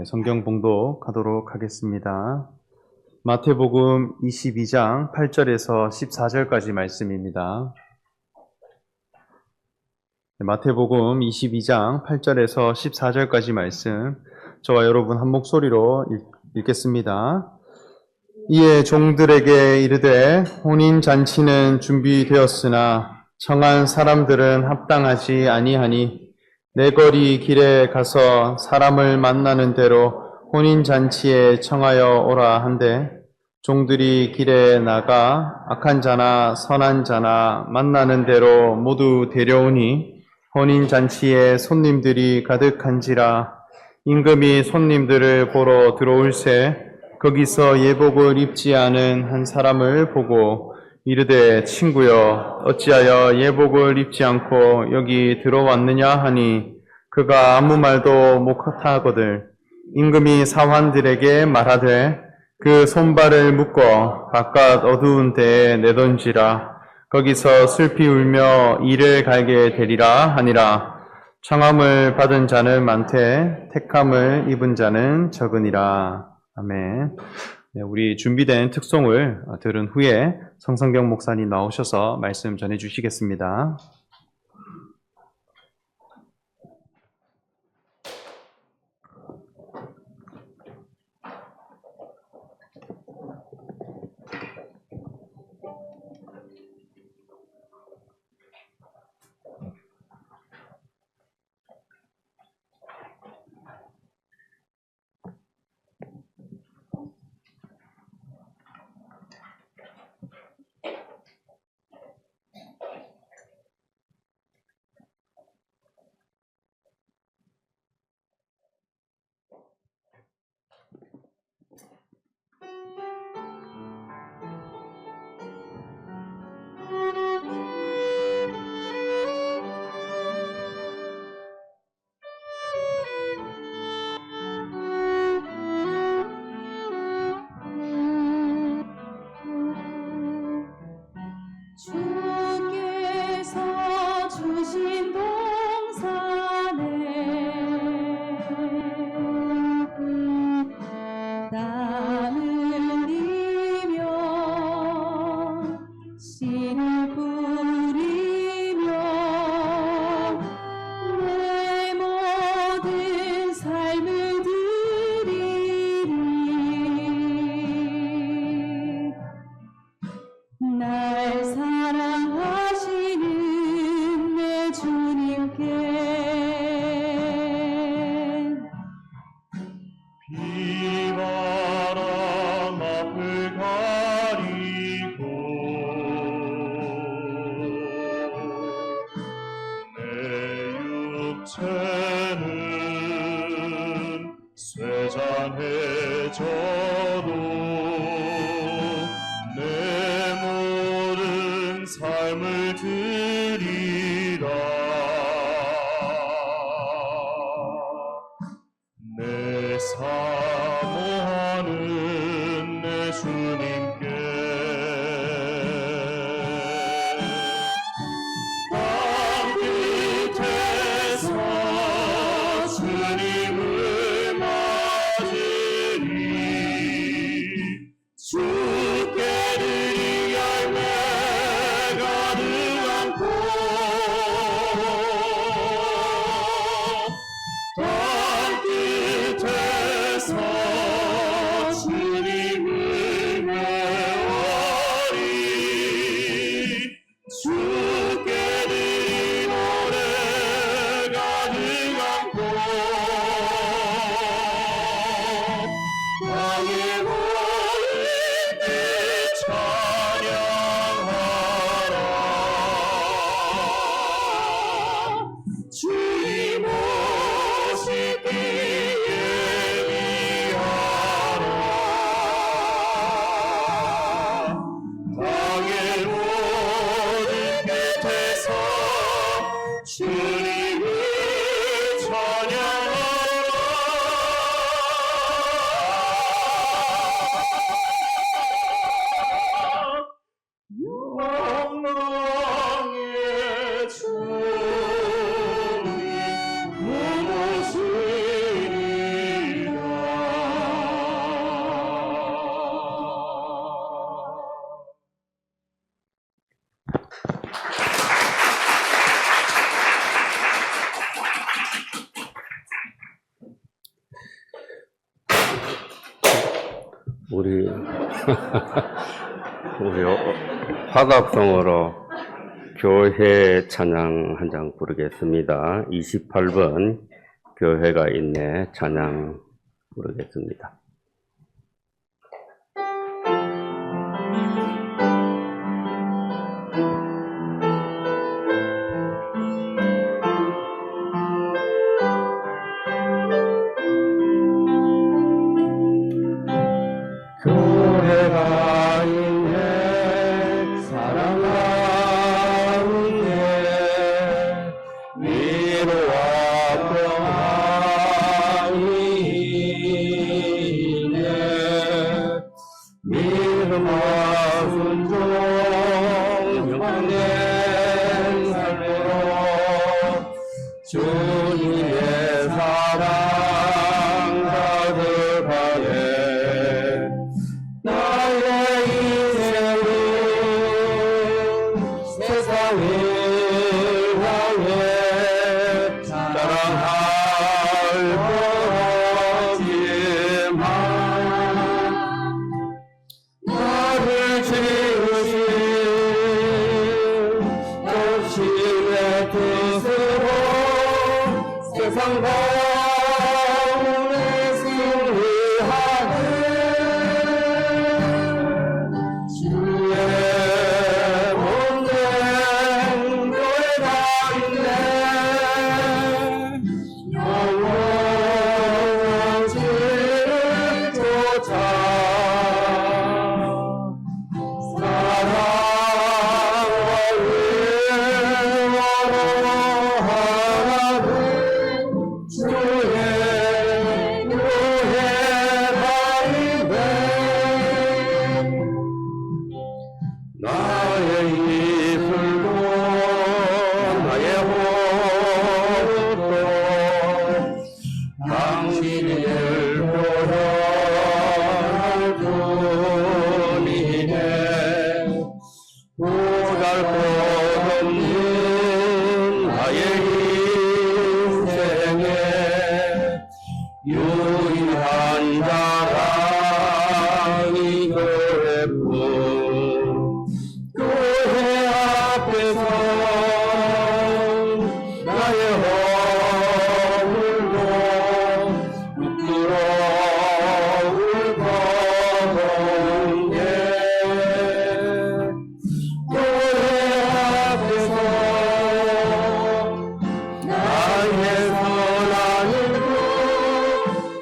성경 봉독하도록 하겠습니다. 마태복음 22장 8절에서 14절까지 말씀입니다. 마태복음 22장 8절에서 14절까지 말씀, 저와 여러분 한 목소리로 읽겠습니다. 이에 종들에게 이르되 혼인잔치는 준비되었으나 청한 사람들은 합당하지 아니하니 내 거리 길에 가서 사람을 만나는 대로 혼인잔치에 청하여 오라 한데, 종들이 길에 나가 악한 자나 선한 자나 만나는 대로 모두 데려오니 혼인잔치에 손님들이 가득한지라. 임금이 손님들을 보러 들어올새 거기서 예복을 입지 않은 한 사람을 보고 이르되 친구여, 어찌하여 예복을 입지 않고 여기 들어왔느냐 하니 그가 아무 말도 못하거늘 임금이 사환들에게 말하되 그 손발을 묶어 바깥 어두운 데에 내던지라. 거기서 슬피 울며 이를 갈게 되리라 하니라. 청함을 받은 자는 많되 택함을 입은 자는 적으니라. 아멘. 우리 준비된 특송을 들은 후에 성성경 목사님 나오셔서 말씀 전해주시겠습니다. 주께서 주신 동산에 땀 흘리며 씨를 뿌리며 내 모든 삶을 드리리. 날 사랑하시는 내 주님께 비바람 앞을 가리고 내 육체는 쇠잔해져도 내 모든 삶을 드리라. 내 사모하는 내 주님께 땅 끝에서 주님을 맞으리. 우리 화답성어로 교회 찬양 한 장 부르겠습니다. 28번 교회가 있네 찬양 부르겠습니다. 교회가 있네 사랑 가운데 위로와 평안이 있네 믿음과 순종 영원한 삶으로 주님의 사랑 가득하네 나의 인생은 세상을 향해 따라갈 것 없지만 나를 지으신 당신의 뜻으로 세상 가운데 승리하네 주의 몸된 교회가 있네 영원한 진리를 쫓아 사랑과 은혜로 하나는 주의 교회가 있네 나의 이슬도 나의 호흡도 당신을 표현할 뿐이네 보잘것없는 나의 인생에 유일한 자랑이 교회뿐 교회 앞에서 나의 허물도 부끄러울 것 없네 교회 앞에서 나의 선한 일도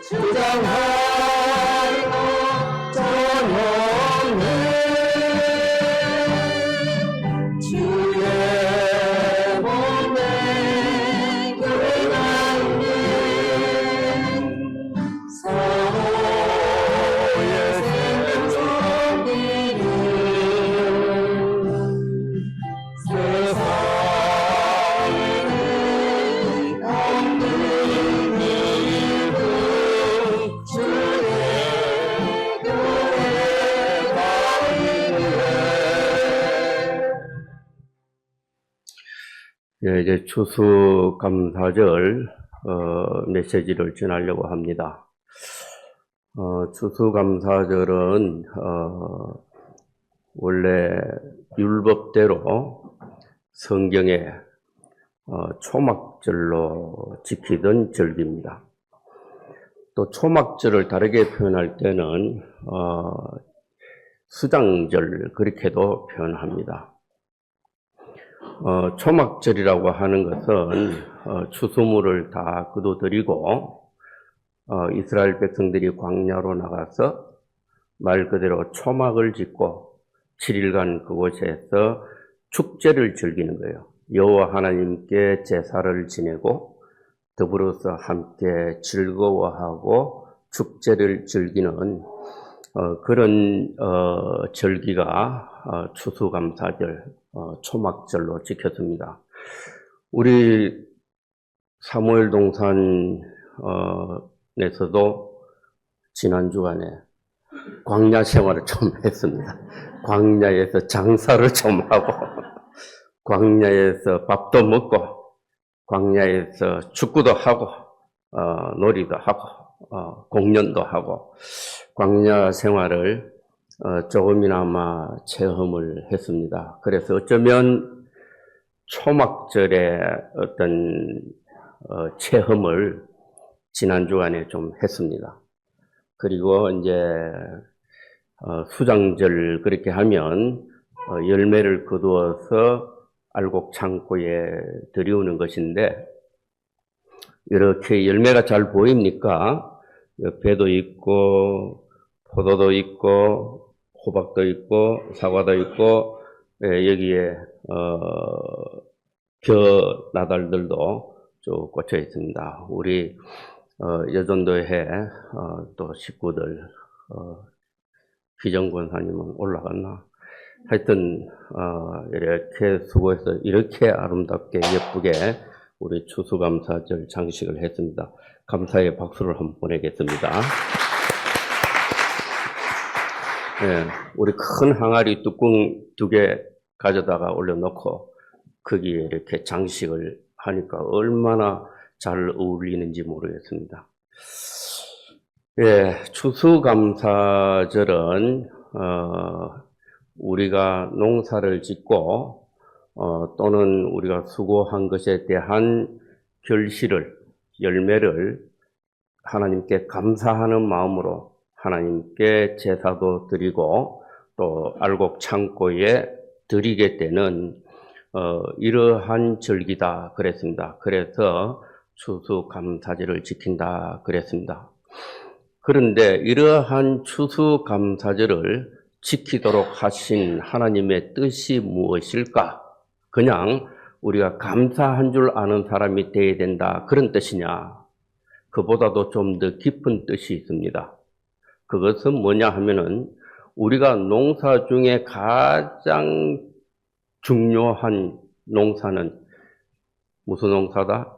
주장할 것 전없네 주의 몸에 교회가 있네 서로의 생존기는 세상에는 없는 일들 주의 교회가 있네 이제 추수감사절 메시지를 전하려고 합니다. 추수감사절은 원래 율법대로 성경에 초막절로 지키던 절기입니다. 또 초막절을 다르게 표현할 때는 수장절 그렇게도 표현합니다. 초막절이라고 하는 것은 추수물을 다 거둬들이고 이스라엘 백성들이 광야로 나가서 말 그대로 초막을 짓고 7일간 그곳에서 축제를 즐기는 거예요. 여호와 하나님께 제사를 지내고 더불어서 함께 즐거워하고 축제를 즐기는 그런 절기가 추수감사절 초막절로 지켰습니다. 우리 사무엘 동산에서도 지난 주간에 광야 생활을 좀 했습니다. 광야에서 장사를 좀 하고 광야에서 밥도 먹고 광야에서 축구도 하고 놀이도 하고 공연도 하고 광야 생활을 조금이나마 체험을 했습니다. 그래서 어쩌면 초막절의 어떤 체험을 지난 주간에 좀 했습니다. 그리고 이제 수장절 그렇게 하면 열매를 거두어서 알곡 창고에 들여오는 것인데, 이렇게 열매가 잘 보입니까? 배도 있고 포도도 있고 호박도 있고 사과도 있고, 여기에 벼 나달들도 쭉 꽂혀 있습니다. 우리 여전도회 또 식구들, 기정권사님은 올라갔나? 하여튼 이렇게 수고해서 이렇게 아름답게 예쁘게 우리 추수감사절 장식을 했습니다. 감사의 박수를 한번 보내겠습니다. 네, 우리 큰 항아리 뚜껑 2개 가져다가 올려놓고 거기에 이렇게 장식을 하니까 얼마나 잘 어울리는지 모르겠습니다. 예, 추수감사절은 우리가 농사를 짓고 또는 우리가 수고한 것에 대한 결실을, 열매를 하나님께 감사하는 마음으로 하나님께 제사도 드리고 또 알곡 창고에 드리게 되는 이러한 절기다 그랬습니다. 그래서 추수감사절을 지킨다 그랬습니다. 그런데 이러한 추수감사절을 지키도록 하신 하나님의 뜻이 무엇일까? 그냥 우리가 감사한 줄 아는 사람이 되어야 된다, 그런 뜻이냐? 그보다도 좀 더 깊은 뜻이 있습니다. 그것은 뭐냐 하면은 우리가 농사 중에 가장 중요한 농사는 무슨 농사다?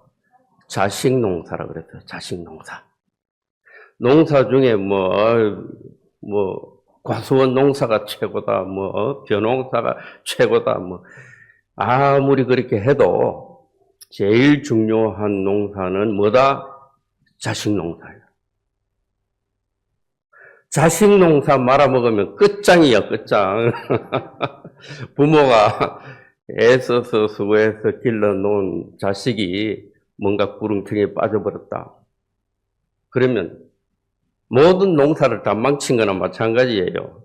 자식 농사라 그랬어요. 자식 농사. 농사 중에 과수원 농사가 최고다, 벼농사가 최고다, 아무리 그렇게 해도 제일 중요한 농사는 뭐다? 자식 농사예요. 자식 농사 말아먹으면 끝장이야, 끝장. 부모가 애써서 수고해서 길러놓은 자식이 뭔가 구렁텅이에 빠져버렸다. 그러면 모든 농사를 다 망친 거나 마찬가지예요.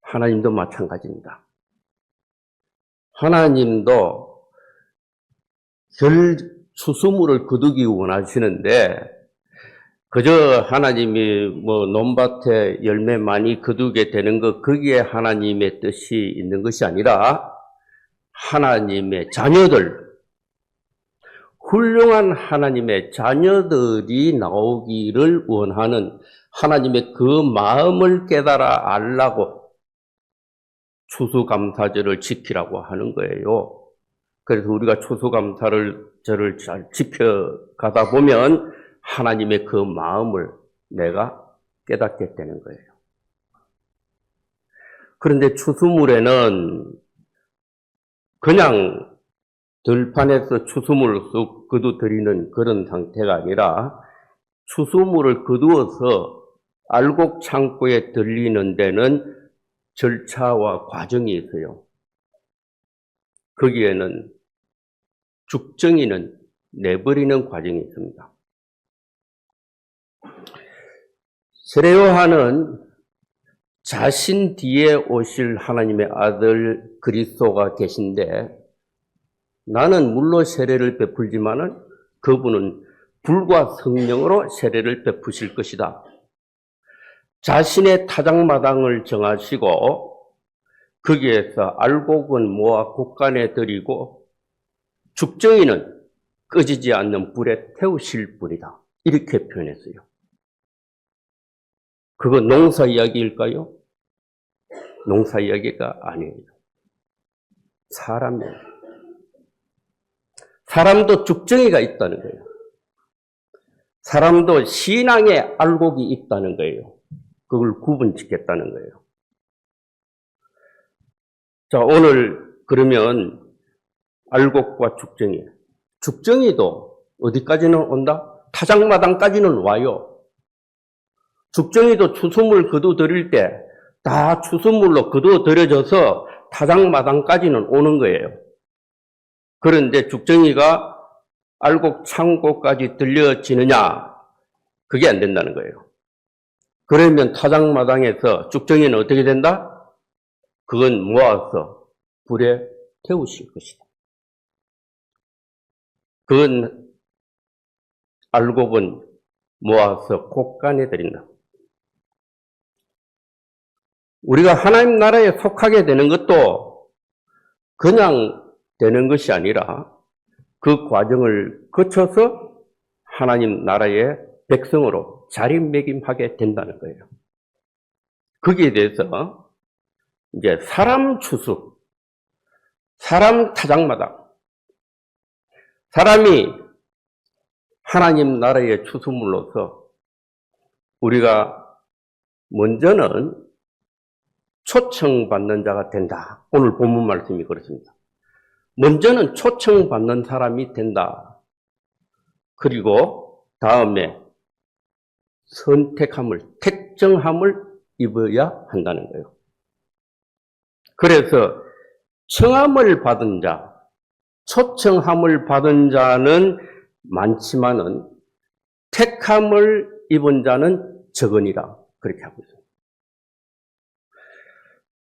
하나님도 마찬가지입니다. 하나님도 추수물을 거두기 원하시는데, 그저 하나님이 논밭에 열매 많이 거두게 되는 것, 거기에 하나님의 뜻이 있는 것이 아니라 하나님의 자녀들, 훌륭한 하나님의 자녀들이 나오기를 원하는 하나님의 그 마음을 깨달아 알라고 추수감사절을 지키라고 하는 거예요. 그래서 우리가 추수감사절을 잘 지켜가다 보면 하나님의 그 마음을 내가 깨닫게 되는 거예요. 그런데 추수물에는 그냥 들판에서 추수물을 쑥 거두드리는 그런 상태가 아니라 추수물을 거두어서 알곡 창고에 들리는 데는 절차와 과정이 있어요. 거기에는 죽정이는 내버리는 과정이 있습니다. 세례요한은 자신 뒤에 오실 하나님의 아들 그리스도가 계신데, 나는 물로 세례를 베풀지만은 그분은 불과 성령으로 세례를 베푸실 것이다. 자신의 타작마당을 정하시고 거기에서 알곡은 모아 곡간에 들이고 죽정이는 꺼지지 않는 불에 태우실 분이다. 이렇게 표현했어요. 그거 농사 이야기일까요? 농사 이야기가 아니에요. 사람이에요. 사람도 죽정이가 있다는 거예요. 사람도 신앙의 알곡이 있다는 거예요. 그걸 구분짓겠다는 거예요. 자, 오늘 그러면 알곡과 죽정이. 죽정이도 어디까지는 온다? 타작마당까지는 와요. 죽정이도 추수물 거두 드릴 때 다 추수물로 거두 드려져서 타작마당까지는 오는 거예요. 그런데 죽정이가 알곡 창고까지 들려지느냐? 그게 안 된다는 거예요. 그러면 타작마당에서 죽정이는 어떻게 된다? 그건 모아서 불에 태우실 것이다. 그건 알곡은 모아서 곳간에 드린다. 우리가 하나님 나라에 속하게 되는 것도 그냥 되는 것이 아니라 그 과정을 거쳐서 하나님 나라의 백성으로 자리매김하게 된다는 거예요. 거기에 대해서 이제 사람 추수, 사람 타작마당, 사람이 하나님 나라의 추수물로서 우리가 먼저는 초청받는 자가 된다. 오늘 본문 말씀이 그렇습니다. 먼저는 초청받는 사람이 된다. 그리고 다음에 선택함을, 택정함을 입어야 한다는 거예요. 그래서 청함을 받은 자, 초청함을 받은 자는 많지만은 택함을 입은 자는 적으니라. 그렇게 하고 있습니다.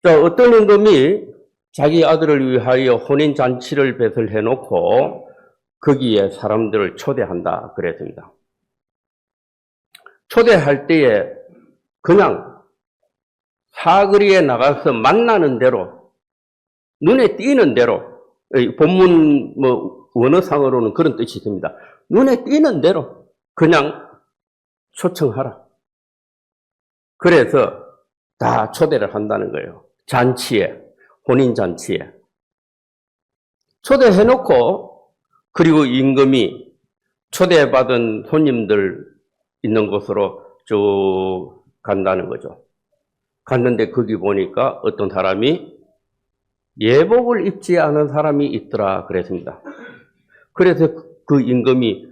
자, 어떤 임금이 자기 아들을 위하여 혼인잔치를 배설해 놓고 거기에 사람들을 초대한다 그랬습니다. 초대할 때에 그냥 사거리에 나가서 만나는 대로, 눈에 띄는 대로, 본문 원어상으로는 그런 뜻이 있습니다. 눈에 띄는 대로 그냥 초청하라. 그래서 다 초대를 한다는 거예요. 잔치에, 혼인잔치에. 초대해놓고, 그리고 임금이 초대받은 손님들 있는 곳으로 쭉 간다는 거죠. 갔는데 거기 보니까 어떤 사람이 예복을 입지 않은 사람이 있더라 그랬습니다. 그래서 그 임금이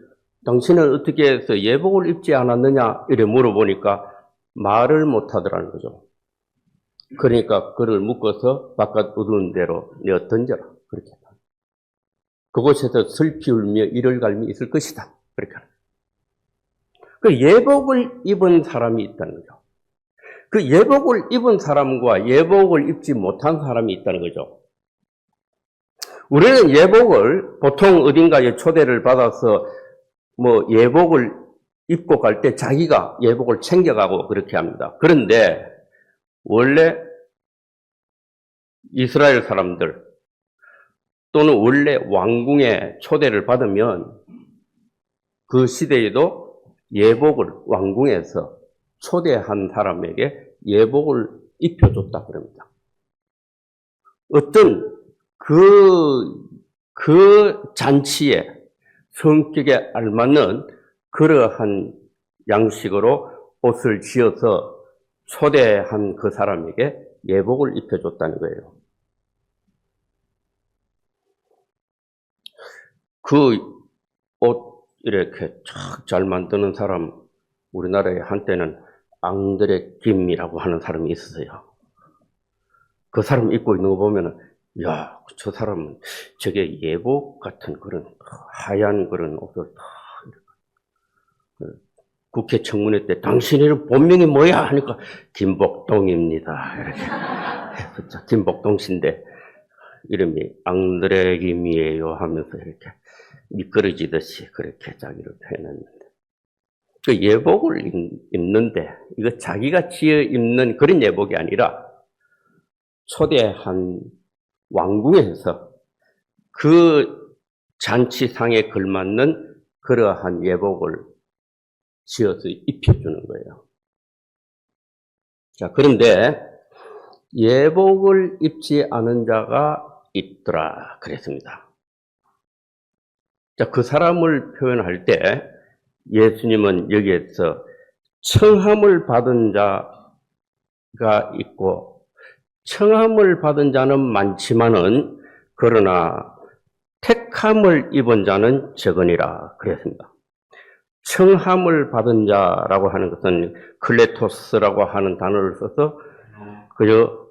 당신은 어떻게 해서 예복을 입지 않았느냐 이래 물어보니까 말을 못하더라는 거죠. 그러니까 그를 묶어서 바깥 어두운 데로 내어 던져라. 그렇게. 그곳에서 슬피 울며 이를 갈미 있을 것이다. 그렇게. 그 예복을 입은 사람이 있다는 거죠. 그 예복을 입은 사람과 예복을 입지 못한 사람이 있다는 거죠. 우리는 예복을 보통 어딘가에 초대를 받아서 예복을 입고 갈 때 자기가 예복을 챙겨가고 그렇게 합니다. 그런데 원래 이스라엘 사람들 또는 원래 왕궁에 초대를 받으면 그 시대에도 예복을 왕궁에서 초대한 사람에게 예복을 입혀줬다 그럽니다. 어떤 그 잔치에 성격에 알맞는 그러한 양식으로 옷을 지어서 초대한 그 사람에게 예복을 입혀줬다는 거예요. 그 옷 이렇게 잘 만드는 사람, 우리나라에 한때는 앙드레 김이라고 하는 사람이 있었어요. 그 사람 입고 있는 거 보면은, 야, 저 사람은 저게 예복 같은 그런 하얀 그런 옷을 국회 청문회 때 당신의 본명이 뭐야? 하니까 김복동입니다. 이렇게 했었죠. 김복동 씨인데 이름이 앙드레 김이에요 하면서 이렇게 미끄러지듯이 그렇게 자기를 표현했는데 그 예복을 입는데 이거 자기가 지어 입는 그런 예복이 아니라 초대한 왕궁에서 그 잔치상에 걸맞는 그러한 예복을 지어서 입혀주는 거예요. 자, 그런데 예복을 입지 않은 자가 있더라 그랬습니다. 자, 그 사람을 표현할 때 예수님은 여기에서 청함을 받은 자가 있고 청함을 받은 자는 많지만은 그러나 택함을 입은 자는 적으니라 그랬습니다. 청함을 받은 자라고 하는 것은 클레토스라고 하는 단어를 써서 그저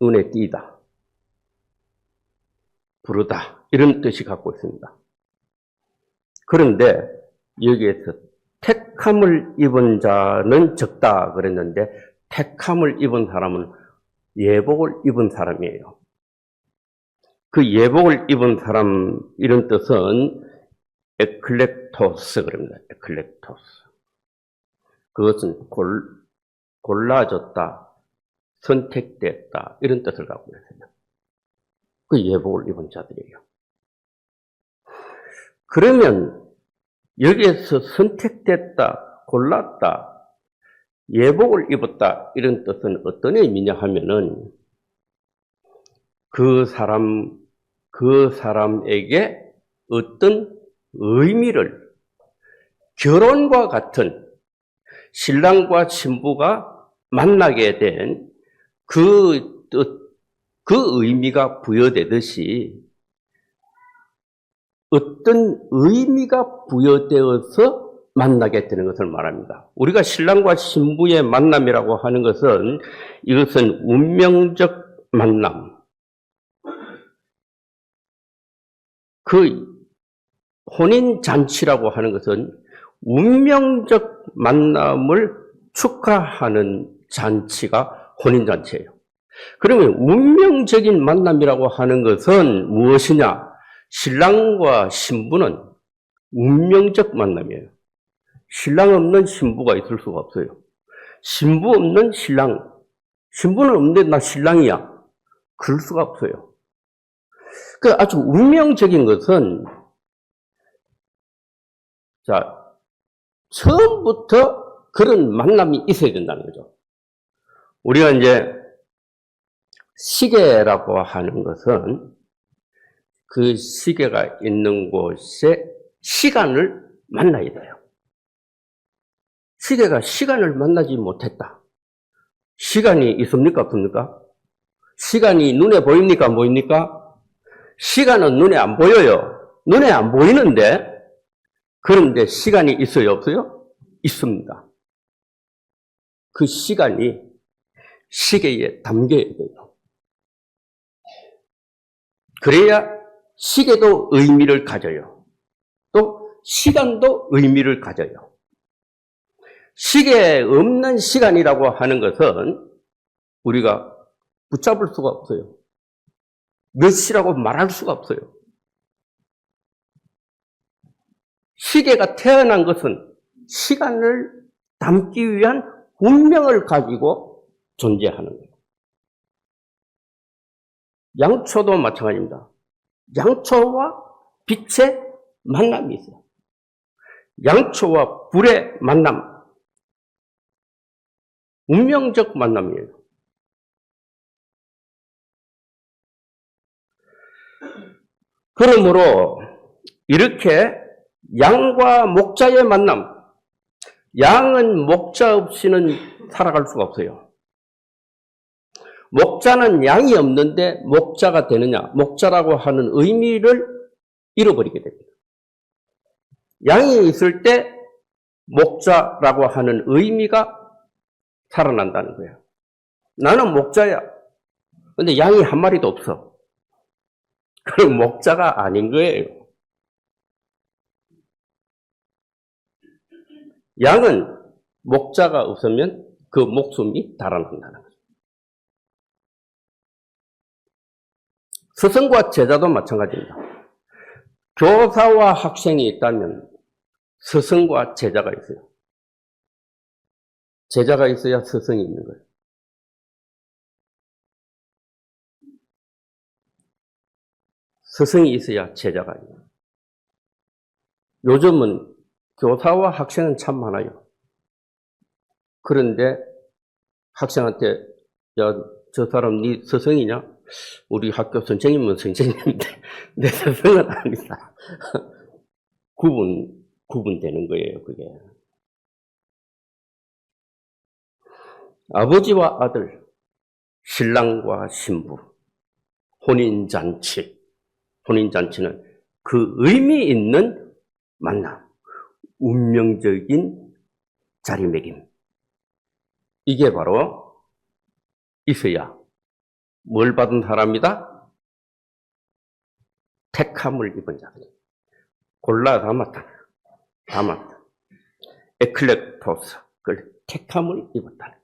눈에 띄다, 부르다 이런 뜻이 갖고 있습니다. 그런데 여기에서 택함을 입은 자는 적다 그랬는데 택함을 입은 사람은 예복을 입은 사람이에요. 그 예복을 입은 사람 이런 뜻은 에클렉토스 그럽니다. 에클렉토스. 그것은 골라졌다, 선택됐다 이런 뜻을 갖고 있어요. 그 예복을 입은 자들이에요. 그러면 여기에서 선택됐다, 골랐다, 예복을 입었다 이런 뜻은 어떤 의미냐 하면은 그 사람에게 어떤 의미를 결혼과 같은 신랑과 신부가 만나게 된 그 의미가 부여되듯이 어떤 의미가 부여되어서 만나게 되는 것을 말합니다. 우리가 신랑과 신부의 만남이라고 하는 것은 이것은 운명적 만남. 그 혼인잔치라고 하는 것은 운명적 만남을 축하하는 잔치가 혼인잔치예요. 그러면 운명적인 만남이라고 하는 것은 무엇이냐? 신랑과 신부는 운명적 만남이에요. 신랑 없는 신부가 있을 수가 없어요. 신부 없는 신랑, 신부는 없는데 나 신랑이야. 그럴 수가 없어요. 그 아주 운명적인 것은 자, 처음부터 그런 만남이 있어야 된다는 거죠. 우리가 이제 시계라고 하는 것은 그 시계가 있는 곳에 시간을 만나야 돼요. 시계가 시간을 만나지 못했다. 시간이 있습니까? 없습니까? 시간이 눈에 보입니까? 안 보입니까? 시간은 눈에 안 보여요. 눈에 안 보이는데 그런데 시간이 있어요? 없어요? 있습니다. 그 시간이 시계에 담겨야 돼요. 그래야 시계도 의미를 가져요. 또 시간도 의미를 가져요. 시계에 없는 시간이라고 하는 것은 우리가 붙잡을 수가 없어요. 몇 시라고 말할 수가 없어요. 시계가 태어난 것은 시간을 담기 위한 운명을 가지고 존재하는 거예요. 양초도 마찬가지입니다. 양초와 빛의 만남이 있어요. 양초와 불의 만남. 운명적 만남이에요. 그러므로 이렇게 양과 목자의 만남, 양은 목자 없이는 살아갈 수가 없어요. 목자는 양이 없는데 목자가 되느냐? 목자라고 하는 의미를 잃어버리게 됩니다. 양이 있을 때 목자라고 하는 의미가 살아난다는 거예요. 나는 목자야. 근데 양이 한 마리도 없어. 그럼 목자가 아닌 거예요. 양은 목자가 없으면 그 목숨이 달아난다는 거죠. 스승과 제자도 마찬가지입니다. 교사와 학생이 있다면 스승과 제자가 있어요. 제자가 있어야 스승이 있는 거예요. 스승이 있어야 제자가 있는 거예요. 요즘은 교사와 학생은 참 많아요. 그런데 학생한테 야, 저 사람 네 스승이냐? 우리 학교 선생님은 선생님인데 내 스승은 아니다. 구분되는 거예요, 그게. 아버지와 아들, 신랑과 신부, 혼인잔치. 혼인잔치는 그 의미 있는 만남, 운명적인 자리매김. 이게 바로 있어야 뭘 받은 사람이다? 택함을 입은 자들. 골라 담았다. 에클렉토스. 그걸 택함을 입었다.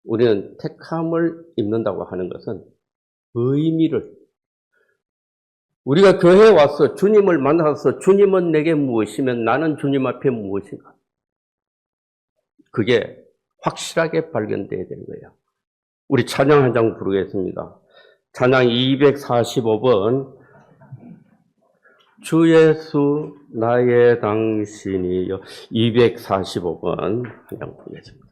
우리는 택함을 입는다고 하는 것은 의미를, 우리가 교회에 와서 주님을 만나서 주님은 내게 무엇이면 나는 주님 앞에 무엇인가. 그게 확실하게 발견되어야 되는 거예요. 우리 찬양 한 장 부르겠습니다. 찬양 245번. 주 예수 나의 당신이여. 245번 한 장 부르겠습니다.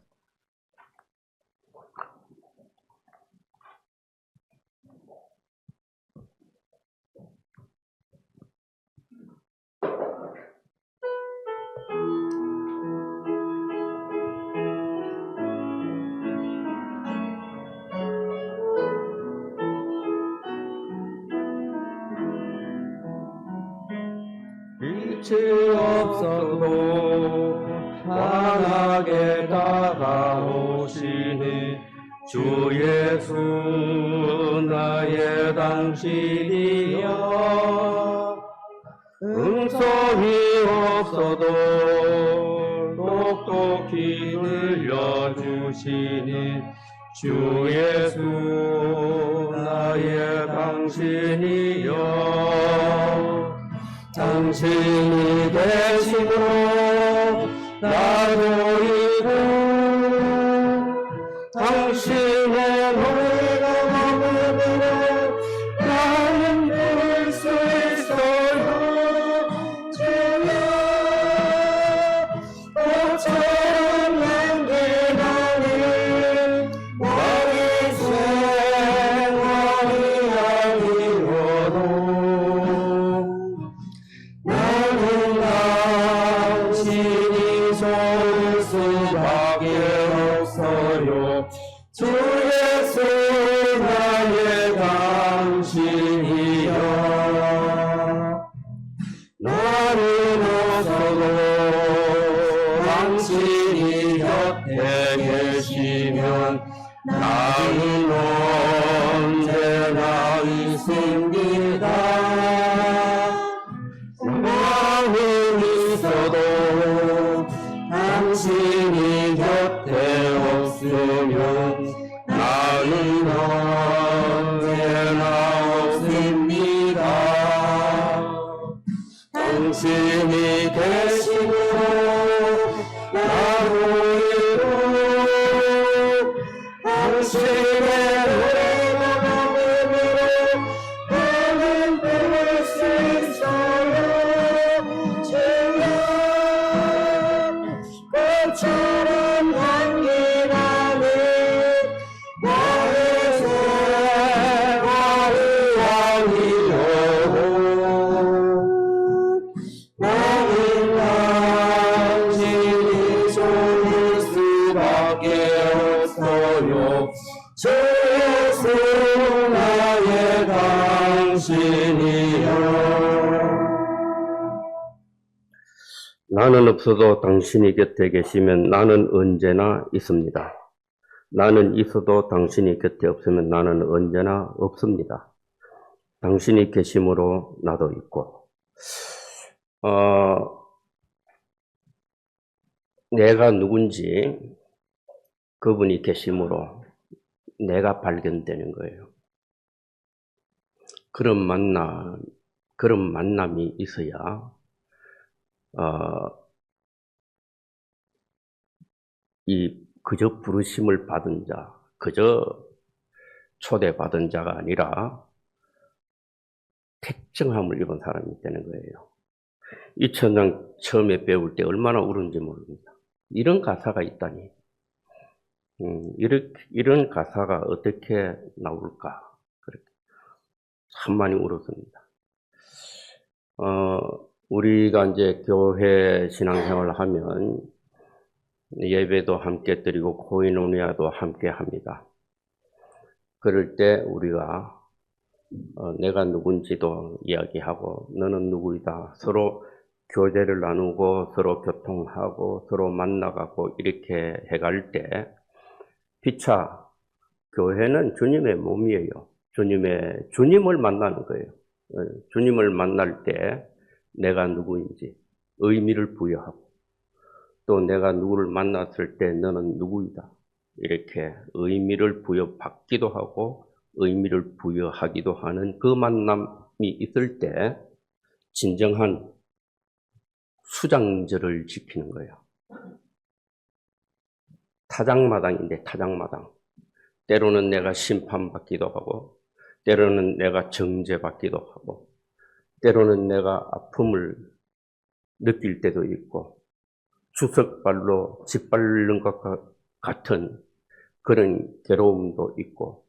빛이 없어도 환하게 다가오시니 주 예수 나의 당신이여. 음성이 없어도 똑똑히 들려주시니 주 예수 나의 당신이여. 당신이 계시고 나도 있고 당신의 노래가 나오므로 나는 볼 수 있어요. 주여 꽃처럼 향기나는 나의 생활이 아니어도 나는 당신이 좋을 수밖에 없어요. 주 예수 나의 당신이여. 나는 없어도 당신이 곁에 계시면 나는 언제나 있습니다. 마음은 있어도 당신이 곁에 없으면 나는 언제나 없습니다. 당신이 계시고 나도 있고 당신의 노래가 나오므로 나는 볼 수 있어요. 주여 꽃처럼 향기나는 나의 생활이 아니어도 나는 당신이 좋을 수밖에 없어요. 주 예수 나의 당신이여. 나는 없어도 당신이 곁에 계시면 나는 언제나 있습니다. 나는 있어도 당신이 곁에 없으면 나는 언제나 없습니다. 당신이 계심으로 나도 있고, 내가 누군지 그분이 계심으로 내가 발견되는 거예요. 그런 만남이 있어야 그저 부르심을 받은 자, 그저 초대받은 자가 아니라 택정함을 입은 사람이 되는 거예요. 이 천장 처음에 배울 때 얼마나 울은지 모릅니다. 이런 가사가 있다니. 이런 가사가 어떻게 나올까? 그렇게 참 많이 울었습니다. 우리가 이제 교회 신앙생활을 하면 예배도 함께 드리고 코이노니아도 함께 합니다. 그럴 때 우리가 내가 누군지도 이야기하고 너는 누구이다 서로 교제를 나누고 서로 교통하고 서로 만나가고 이렇게 해갈 때 피차 교회는 주님의 몸이에요. 주님을 만나는 거예요. 주님을 만날 때 내가 누구인지 의미를 부여하고 또 내가 누구를 만났을 때 너는 누구이다. 이렇게 의미를 부여받기도 하고 의미를 부여하기도 하는 그 만남이 있을 때 진정한 수장절을 지키는 거예요. 타작마당인데 타작마당. 때로는 내가 심판받기도 하고 때로는 내가 정죄받기도 하고 때로는 내가 아픔을 느낄 때도 있고 주석발로 짓밟는 것 같은 그런 괴로움도 있고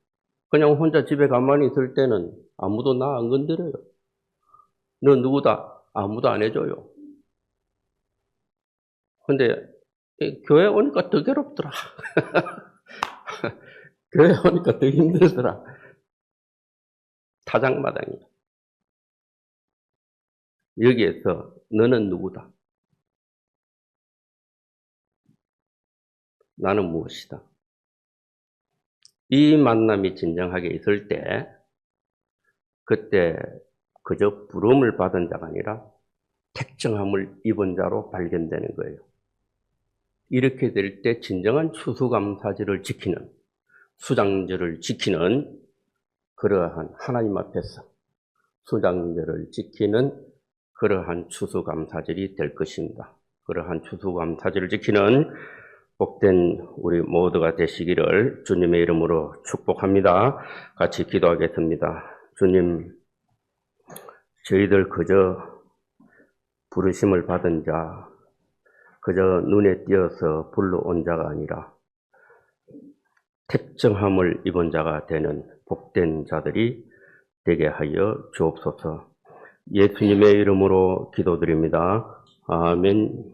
그냥 혼자 집에 가만히 있을 때는 아무도 나 안 건드려요. 너 누구다? 아무도 안 해줘요. 근데 교회 오니까 더 괴롭더라. 교회 오니까 더 힘들더라. 타작마당이야. 여기에서 너는 누구다? 나는 무엇이다? 이 만남이 진정하게 있을 때 그때 그저 부름을 받은 자가 아니라 택정함을 입은 자로 발견되는 거예요. 이렇게 될 때 진정한 추수감사절을 지키는 수장절을 지키는 그러한 하나님 앞에서 수장절을 지키는 그러한 추수감사절이 될 것입니다. 그러한 추수감사절을 지키는 복된 우리 모두가 되시기를 주님의 이름으로 축복합니다. 같이 기도하겠습니다. 주님, 저희들 그저 부르심을 받은 자, 그저 눈에 띄어서 불러온 자가 아니라 택정함을 입은 자가 되는 복된 자들이 되게 하여 주옵소서. 예수님의 이름으로 기도드립니다. 아멘.